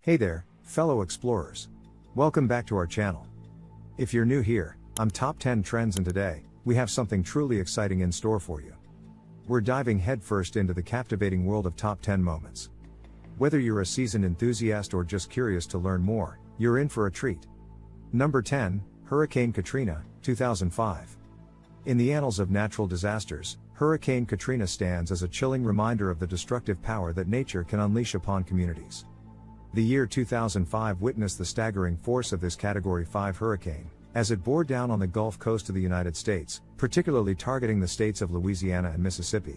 Hey there, fellow explorers. Welcome back to our channel. If you're new here, I'm Top 10 Trends, and today, we have something truly exciting in store for you. We're diving headfirst into the captivating world of top 10 moments. Whether you're a seasoned enthusiast or just curious to learn more, you're in for a treat. Number 10, Hurricane Katrina, 2005. In the annals of natural disasters, Hurricane Katrina stands as a chilling reminder of the destructive power that nature can unleash upon communities. The year 2005 witnessed the staggering force of this Category 5 hurricane, as it bore down on the Gulf Coast of the United States, particularly targeting the states of Louisiana and Mississippi.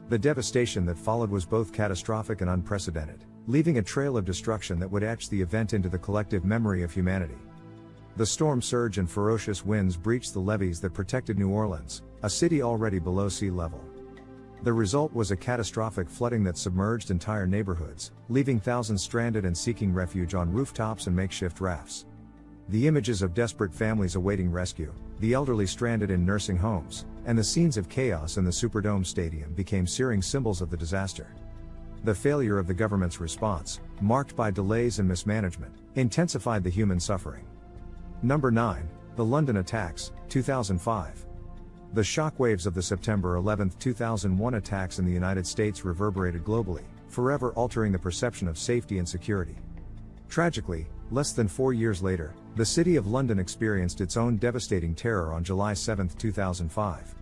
The devastation that followed was both catastrophic and unprecedented, leaving a trail of destruction that would etch the event into the collective memory of humanity. The storm surge and ferocious winds breached the levees that protected New Orleans, a city already below sea level. The result was a catastrophic flooding that submerged entire neighborhoods, leaving thousands stranded and seeking refuge on rooftops and makeshift rafts. The images of desperate families awaiting rescue, the elderly stranded in nursing homes, and the scenes of chaos in the Superdome Stadium became searing symbols of the disaster. The failure of the government's response, marked by delays and mismanagement, intensified the human suffering. Number 9, the London attacks, 2005. The shockwaves of the September 11, 2001 attacks in the United States reverberated globally, forever altering the perception of safety and security. Tragically, less than 4 years later, the city of London experienced its own devastating terror on July 7, 2005.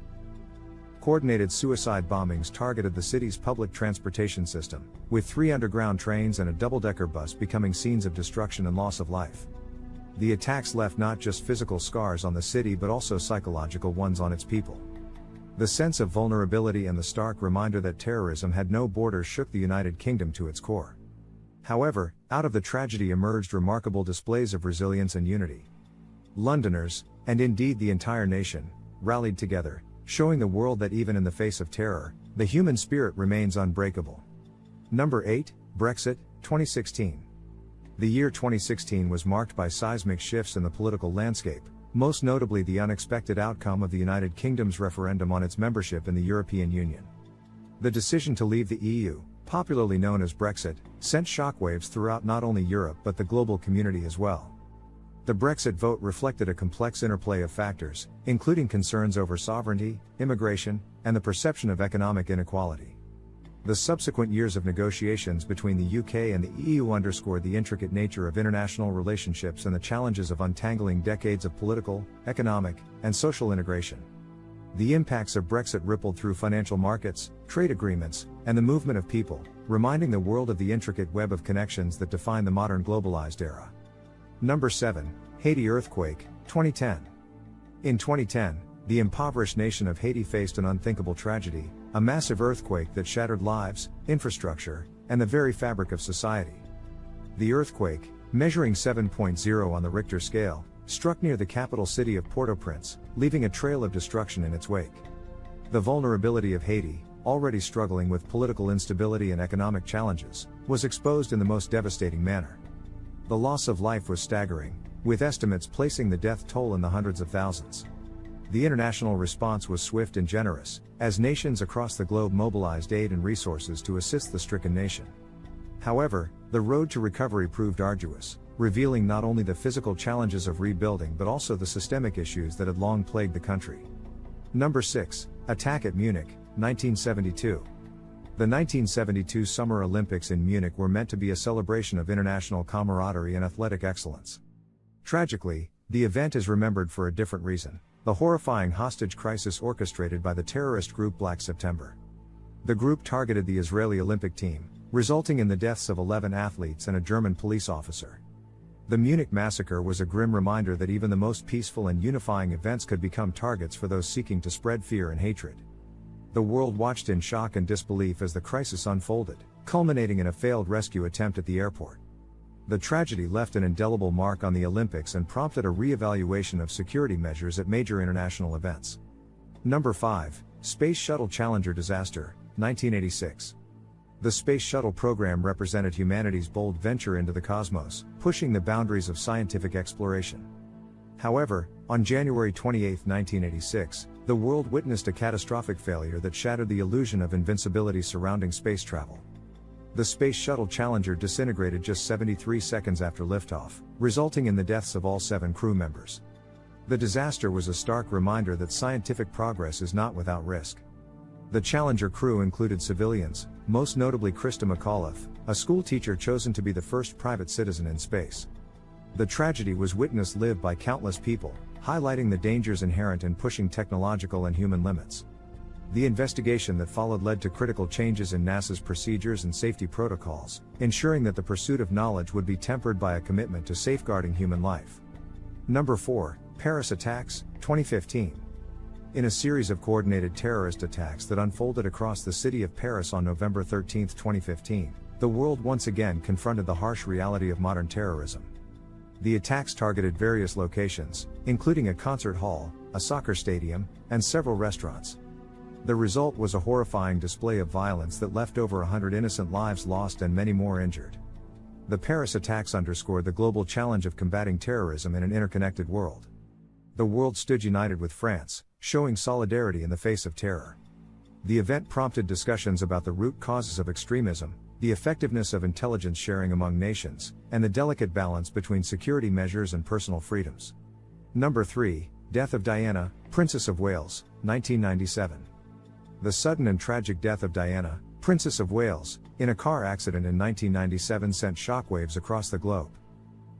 Coordinated suicide bombings targeted the city's public transportation system, with 3 underground trains and a double-decker bus becoming scenes of destruction and loss of life. The attacks left not just physical scars on the city but also psychological ones on its people. The sense of vulnerability and the stark reminder that terrorism had no borders shook the United Kingdom to its core. However, out of the tragedy emerged remarkable displays of resilience and unity. Londoners, and indeed the entire nation, rallied together, showing the world that even in the face of terror, the human spirit remains unbreakable. Number 8, Brexit, 2016. The year 2016 was marked by seismic shifts in the political landscape, most notably the unexpected outcome of the United Kingdom's referendum on its membership in the European Union. The decision to leave the EU, popularly known as Brexit, sent shockwaves throughout not only Europe but the global community as well. The Brexit vote reflected a complex interplay of factors, including concerns over sovereignty, immigration, and the perception of economic inequality. The subsequent years of negotiations between the UK and the EU underscored the intricate nature of international relationships and the challenges of untangling decades of political, economic, and social integration. The impacts of Brexit rippled through financial markets, trade agreements, and the movement of people, reminding the world of the intricate web of connections that define the modern globalized era. Number 7, Haiti earthquake, 2010. In 2010, the impoverished nation of Haiti faced an unthinkable tragedy, a massive earthquake that shattered lives, infrastructure, and the very fabric of society. The earthquake, measuring 7.0 on the Richter scale, struck near the capital city of Port-au-Prince, leaving a trail of destruction in its wake. The vulnerability of Haiti, already struggling with political instability and economic challenges, was exposed in the most devastating manner. The loss of life was staggering, with estimates placing the death toll in the hundreds of thousands. The international response was swift and generous, as nations across the globe mobilized aid and resources to assist the stricken nation. However, the road to recovery proved arduous, revealing not only the physical challenges of rebuilding but also the systemic issues that had long plagued the country. Number 6, attack at Munich, 1972. The 1972 Summer Olympics in Munich were meant to be a celebration of international camaraderie and athletic excellence. Tragically, the event is remembered for a different reason: the horrifying hostage crisis orchestrated by the terrorist group Black September. The group targeted the Israeli Olympic team, resulting in the deaths of 11 athletes and a German police officer. The Munich massacre was a grim reminder that even the most peaceful and unifying events could become targets for those seeking to spread fear and hatred. The world watched in shock and disbelief as the crisis unfolded, culminating in a failed rescue attempt at the airport. The tragedy left an indelible mark on the Olympics and prompted a re-evaluation of security measures at major international events. Number 5, Space Shuttle Challenger disaster, 1986. The Space Shuttle program represented humanity's bold venture into the cosmos, pushing the boundaries of scientific exploration. However, on January 28, 1986, the world witnessed a catastrophic failure that shattered the illusion of invincibility surrounding space travel. The Space Shuttle Challenger disintegrated just 73 seconds after liftoff, resulting in the deaths of all 7 crew members. The disaster was a stark reminder that scientific progress is not without risk. The Challenger crew included civilians, most notably Krista McAuliffe, a school teacher chosen to be the first private citizen in space. The tragedy was witnessed live by countless people, highlighting the dangers inherent in pushing technological and human limits. The investigation that followed led to critical changes in NASA's procedures and safety protocols, ensuring that the pursuit of knowledge would be tempered by a commitment to safeguarding human life. Number 4, Paris attacks, 2015. In a series of coordinated terrorist attacks that unfolded across the city of Paris on November 13, 2015, the world once again confronted the harsh reality of modern terrorism. The attacks targeted various locations, including a concert hall, a soccer stadium, and several restaurants. The result was a horrifying display of violence that left over 100 innocent lives lost and many more injured. The Paris attacks underscored the global challenge of combating terrorism in an interconnected world. The world stood united with France, showing solidarity in the face of terror. The event prompted discussions about the root causes of extremism, the effectiveness of intelligence sharing among nations, and the delicate balance between security measures and personal freedoms. Number 3, Death of Diana, Princess of Wales, 1997. The sudden and tragic death of Diana, Princess of Wales, in a car accident in 1997 sent shockwaves across the globe.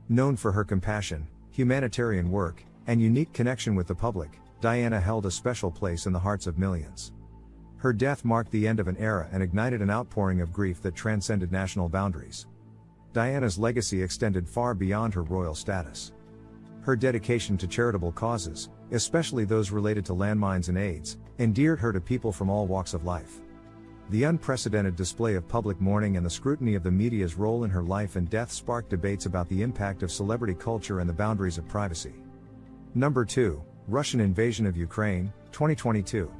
Known for her compassion, humanitarian work, and unique connection with the public, Diana held a special place in the hearts of millions. Her death marked the end of an era and ignited an outpouring of grief that transcended national boundaries. Diana's legacy extended far beyond her royal status. Her dedication to charitable causes, especially those related to landmines and AIDS, endeared her to people from all walks of life. The unprecedented display of public mourning and the scrutiny of the media's role in her life and death sparked debates about the impact of celebrity culture and the boundaries of privacy. Number 2, Russian invasion of Ukraine, 2022.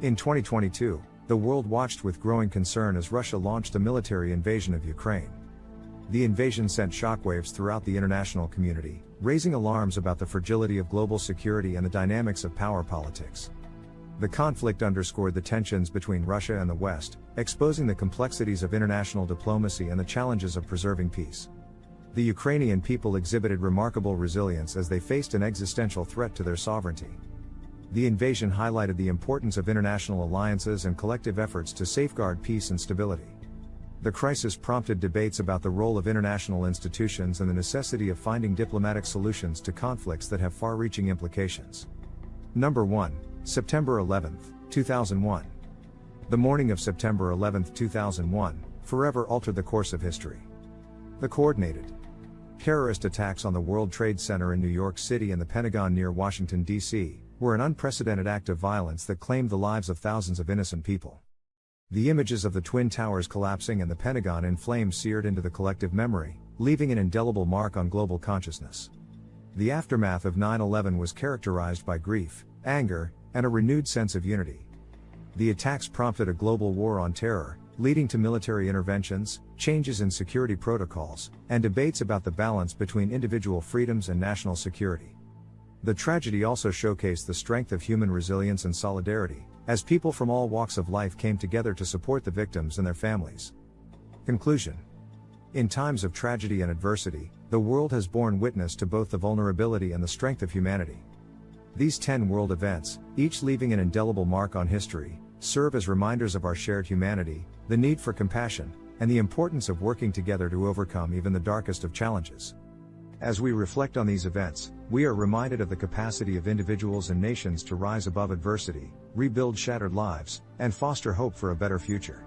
In 2022, the world watched with growing concern as Russia launched a military invasion of Ukraine. The invasion sent shockwaves throughout the international community, raising alarms about the fragility of global security and the dynamics of power politics. The conflict underscored the tensions between Russia and the West, exposing the complexities of international diplomacy and the challenges of preserving peace. The Ukrainian people exhibited remarkable resilience as they faced an existential threat to their sovereignty. The invasion highlighted the importance of international alliances and collective efforts to safeguard peace and stability. The crisis prompted debates about the role of international institutions and the necessity of finding diplomatic solutions to conflicts that have far-reaching implications. Number 1, September 11, 2001. The morning of September 11, 2001, forever altered the course of history. The coordinated terrorist attacks on the World Trade Center in New York City and the Pentagon near Washington, D.C., were an unprecedented act of violence that claimed the lives of thousands of innocent people. The images of the Twin Towers collapsing and the Pentagon in flames seared into the collective memory, leaving an indelible mark on global consciousness. The aftermath of 9/11 was characterized by grief, anger, and a renewed sense of unity. The attacks prompted a global war on terror, leading to military interventions, changes in security protocols, and debates about the balance between individual freedoms and national security. The tragedy also showcased the strength of human resilience and solidarity, as people from all walks of life came together to support the victims and their families. Conclusion. In times of tragedy and adversity, the world has borne witness to both the vulnerability and the strength of humanity. These 10 world events, each leaving an indelible mark on history, serve as reminders of our shared humanity, the need for compassion, and the importance of working together to overcome even the darkest of challenges. As we reflect on these events, we are reminded of the capacity of individuals and nations to rise above adversity, rebuild shattered lives, and foster hope for a better future.